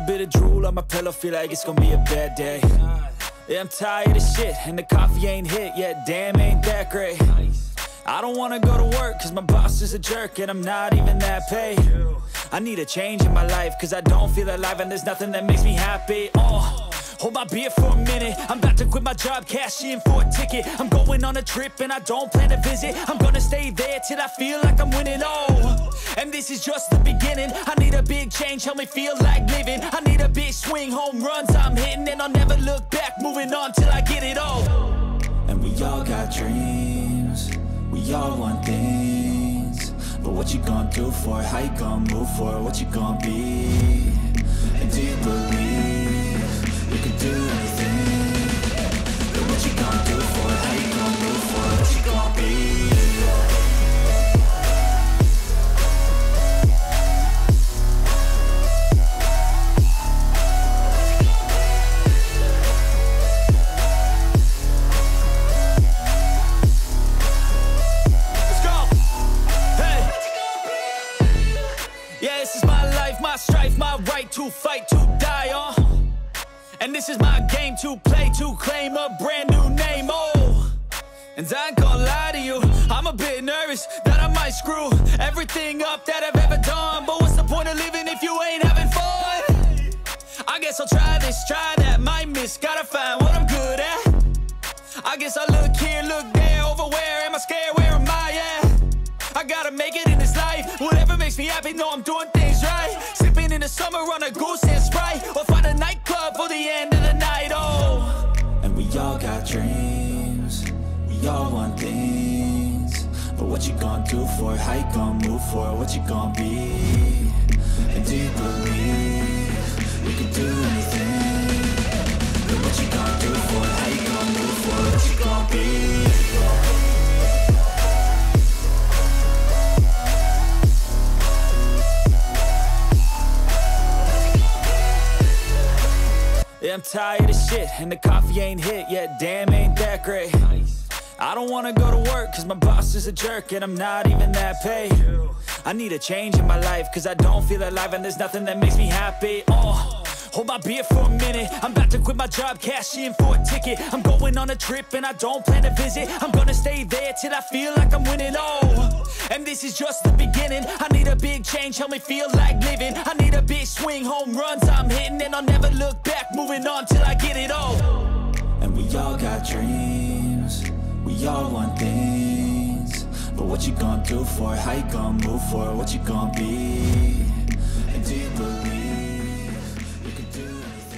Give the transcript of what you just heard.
bit of drool on my pillow, feel like it's gonna be a bad day. Yeah, I'm tired of shit, and the coffee ain't hit yet, damn, ain't that great. I don't wanna go to work, cause my boss is a jerk, and I'm not even that paid. I need a change in my life, cause I don't feel alive, and there's nothing that makes me happy. Hold my beer for a minute, I'm about to quit my job, cash in for a ticket. I'm going on a trip and I don't plan to visit. I'm gonna stay there till I feel like I'm winning, and this is just the beginning. I need a big change, help me feel like living. I need a big swing, home runs I'm hitting, and I'll never look back, moving on till I get it all. And we all got dreams, we all want things, but what you gonna do for it? How you gonna move for it? What you gonna be? And do you believe you can do anything? But what you gonna do for it? How you gonna move for it? What you gonna be? My strife, my right to fight, to die on. And this is my game to play, to claim a brand new name, And I ain't gonna lie to you, I'm a bit nervous that I might screw everything up that I've ever done. But what's the point of living if you ain't having fun? I guess I'll try this, try that, might miss, gotta find what I'm good at. I guess I look here, look there, over where am I scared, where am I at? I gotta make it in this life, whatever makes me happy, know I'm doing things right. Sipping in the summer on a Goose and Sprite, or find a nightclub for the end of the night, And we all got dreams, we all want things, but what you gonna do for it? How you gonna move for it? What you gonna be? And do you believe you can do anything? But what you gonna do for it? How you gonna move for it? What you gonna be? Yeah, I'm tired of shit, and the coffee ain't hit yet, damn, ain't that great. I don't wanna go to work, cause my boss is a jerk, and I'm not even that paid. I need a change in my life, cause I don't feel alive, and there's nothing that makes me happy. Hold my beer for a minute, I'm about to quit my job, cash in for a ticket. I'm going on a trip and I don't plan to visit. I'm gonna stay there till I feel like I'm winning, and this is just the beginning. I need a big change, help me feel like living. I need a big swing, home runs I'm hitting, and I'll never look back, moving on till I get it all. And we all got dreams, we all want things, but what you gonna do for it? How you gonna move for it? What you gonna be? And do you believe you can do anything?